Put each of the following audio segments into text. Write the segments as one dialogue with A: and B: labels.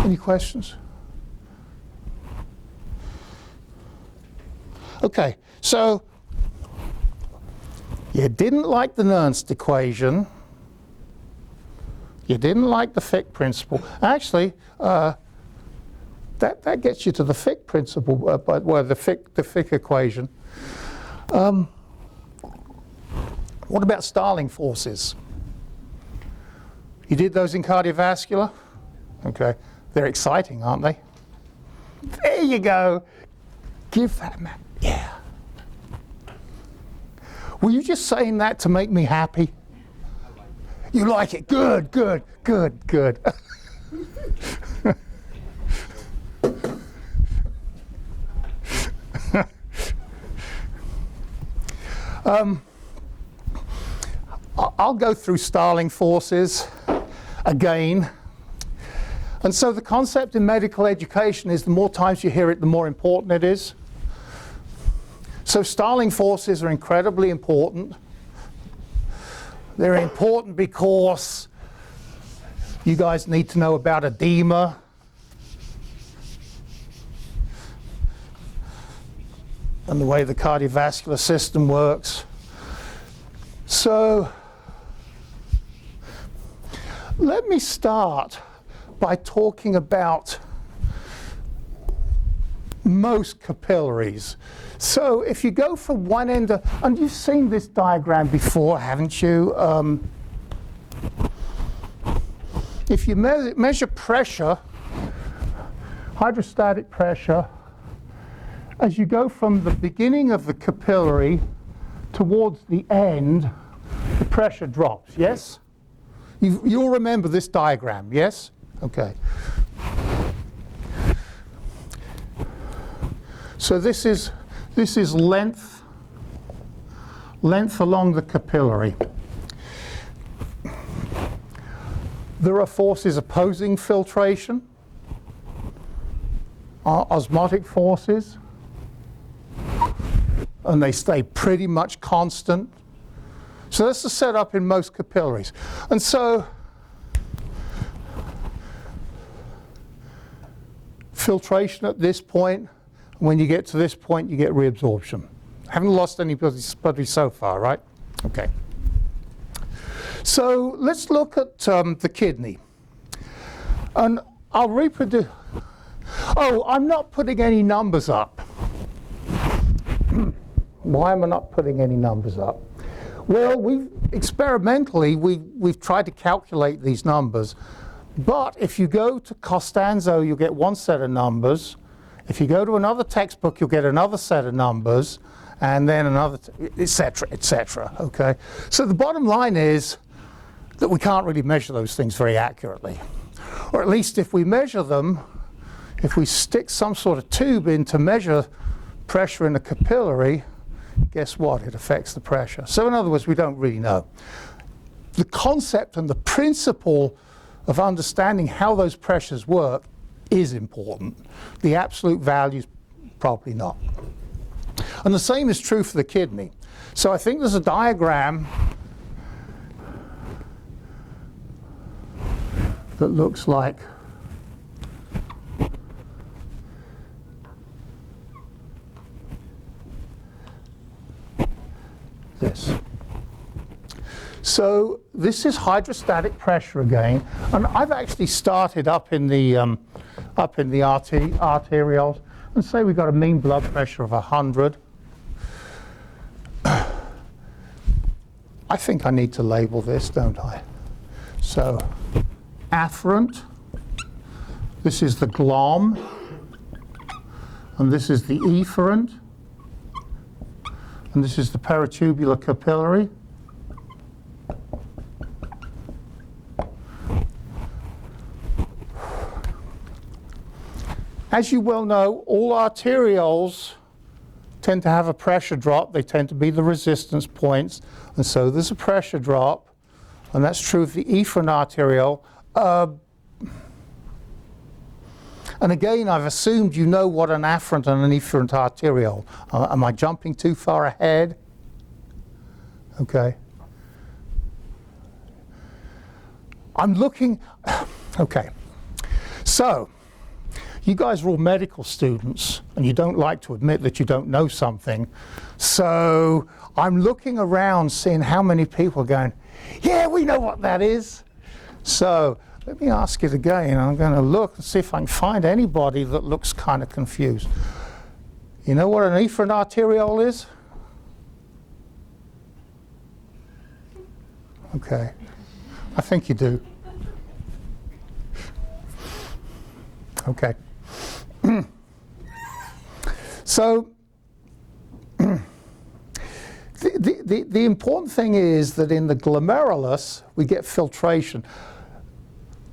A: Any questions? Okay, so you didn't like the Nernst equation. You didn't like the Fick principle. Actually, that gets you to the Fick principle, well, the Fick equation. What about Starling forces? You did those in cardiovascular? Okay, they're exciting, aren't they? There you go. Give that man. Yeah. Were you just saying that to make me happy? You like it? Good, good, good, good. I'll go through Starling forces again. And so the concept in medical education is the more times you hear it, the more important it is. So Starling forces are incredibly important. They're important because you guys need to know about edema. And the way the cardiovascular system works. So let me start by talking about most capillaries. So if you go from one end, and you've seen this diagram before, haven't you? If you measure pressure, hydrostatic pressure, as you go from the beginning of the capillary towards the end, the pressure drops, yes? You'll remember this diagram, yes? Okay. So this is length along the capillary. There are forces opposing filtration, osmotic forces, and they stay pretty much constant. So that's the setup in most capillaries. And so filtration at this point, when you get to this point, you get reabsorption. Haven't lost anybody so far, right? Okay. So let's look at the kidney. And I'll reproduce. Oh, I'm not putting any numbers up. Why am I not putting any numbers up? Well, experimentally, we've tried to calculate these numbers. But if you go to Costanzo, you'll get one set of numbers. If you go to another textbook, you'll get another set of numbers, and then another, et cetera, okay? So the bottom line is that we can't really measure those things very accurately. Or at least if we measure them, if we stick some sort of tube in to measure pressure in a capillary, guess what? It affects the pressure. So in other words, we don't really know. The concept and the principle of understanding how those pressures work is important. The absolute values, probably not. And the same is true for the kidney. So I think there's a diagram that looks like this. So this is hydrostatic pressure again, and I've actually started up in the arterioles, and say we've got a mean blood pressure of 100. I think I need to label this, don't I? So afferent, this is the glom, and this is the efferent, and this is the peritubular capillary. As you well know, all arterioles tend to have a pressure drop. They tend to be the resistance points, and so there's a pressure drop, and that's true of the efferent arteriole. And again, I've assumed you know what an afferent and an efferent arteriole. Am I jumping too far ahead? Okay. I'm looking, okay. So You guys are all medical students, and you don't like to admit that you don't know something. So I'm looking around, seeing how many people are going, yeah, we know what that is. So let me ask it again. I'm going to look and see if I can find anybody that looks kind of confused. You know what an efferent arteriole is? Okay, I think you do. Okay. So the important thing is that in the glomerulus we get filtration.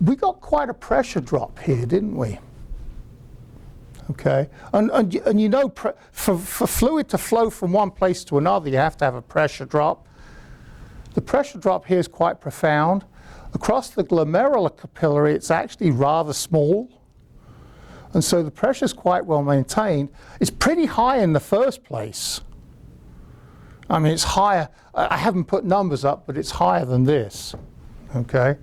A: We got quite a pressure drop here, didn't we? Okay, and you know, for fluid to flow from one place to another, you have to have a pressure drop. The pressure drop here is quite profound. Across the glomerular capillary, it's actually rather small. And so the pressure is quite well maintained. It's pretty high in the first place. I mean, it's higher. I haven't put numbers up, but it's higher than this. Okay?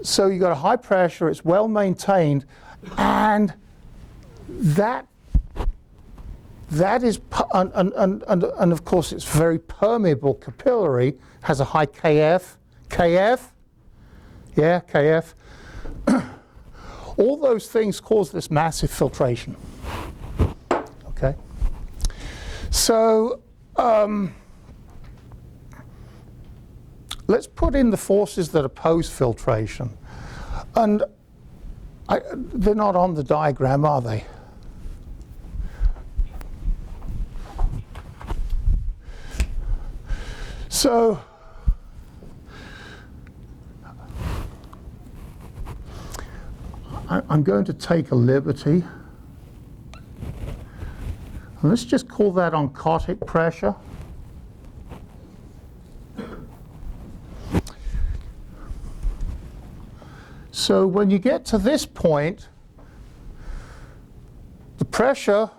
A: So you've got a high pressure, it's well maintained, and that is, and of course it's very permeable capillary, has a high KF. KF? Yeah, KF. All those things cause this massive filtration. Okay? So let's put in the forces that oppose filtration. And they're not on the diagram, are they? So I'm going to take a liberty. And let's just call that oncotic pressure. So when you get to this point, the pressure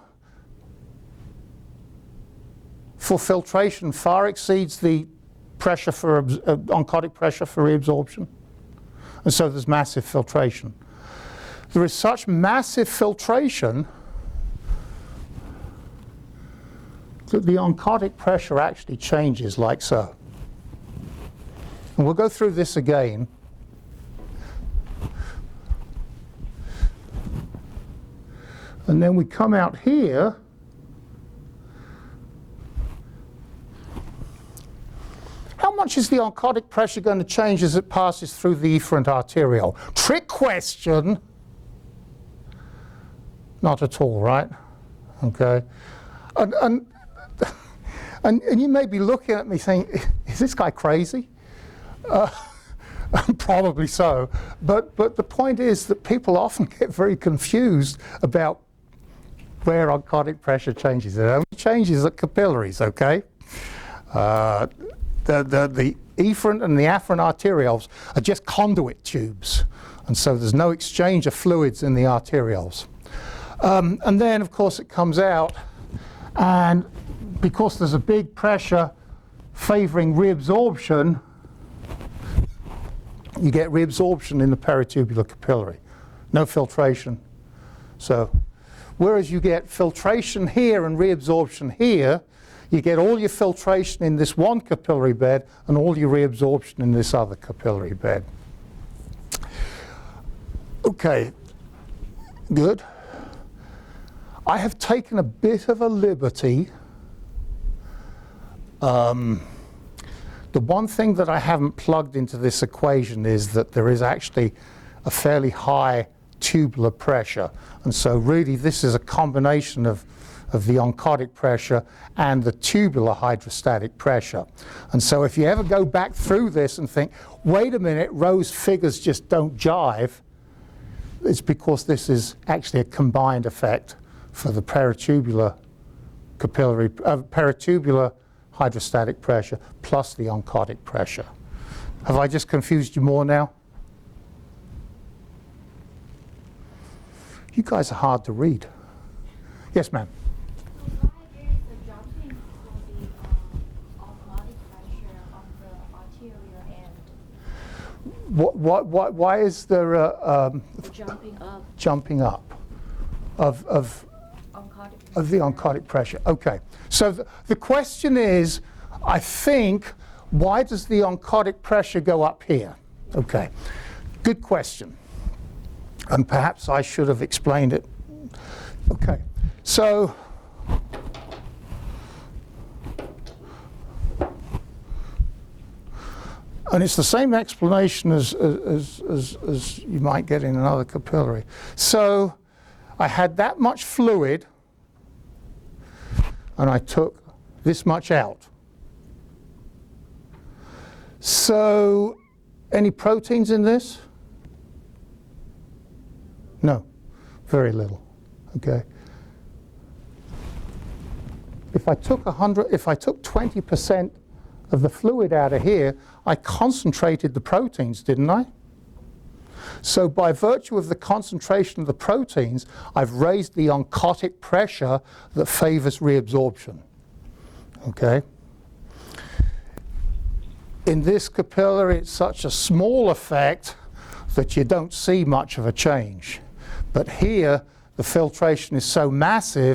A: for filtration far exceeds the pressure for oncotic pressure for reabsorption. And so there's massive filtration. There is such massive filtration that the oncotic pressure actually changes like so. And we'll go through this again. And then we come out here. How much is the oncotic pressure going to change as it passes through the efferent arteriole? Trick question. Not at all, right? Okay. And you may be looking at me saying, is this guy crazy? Probably so. But the point is that people often get very confused about where oncotic pressure changes. It only changes at capillaries, okay? The efferent and the afferent arterioles are just conduit tubes. And so there's no exchange of fluids in the arterioles. And then, of course, it comes out, and because there's a big pressure favoring reabsorption, you get reabsorption in the peritubular capillary. No filtration. So, whereas you get filtration here and reabsorption here, you get all your filtration in this one capillary bed and all your reabsorption in this other capillary bed. Okay, good. I have taken a bit of a liberty. The one thing that I haven't plugged into this equation is that there is actually a fairly high tubular pressure. And so really this is a combination of the oncotic pressure and the tubular hydrostatic pressure. And so if you ever go back through this and think, wait a minute, Rowe's figures just don't jive, it's because this is actually a combined effect for the peritubular capillary, peritubular hydrostatic pressure plus the oncotic pressure. Have I just confused you more now? You guys are hard to read. Yes, ma'am.
B: So why there is a jumping for the osmotic pressure on the arterial end?
A: Why is there
B: jumping up
A: of the oncotic pressure. Okay. So the question is, I think, why does the oncotic pressure go up here? Okay. Good question. And perhaps I should have explained it. Okay. So and it's the same explanation as you might get in another capillary. So I had that much fluid, and I took this much out. So, any proteins in this? No, very little. Okay. If I took 20% of the fluid out of here, I concentrated the proteins, didn't I? So by virtue of the concentration of the proteins, I've raised the oncotic pressure that favors reabsorption. Okay? In this capillary, it's such a small effect that you don't see much of a change. But here, the filtration is so massive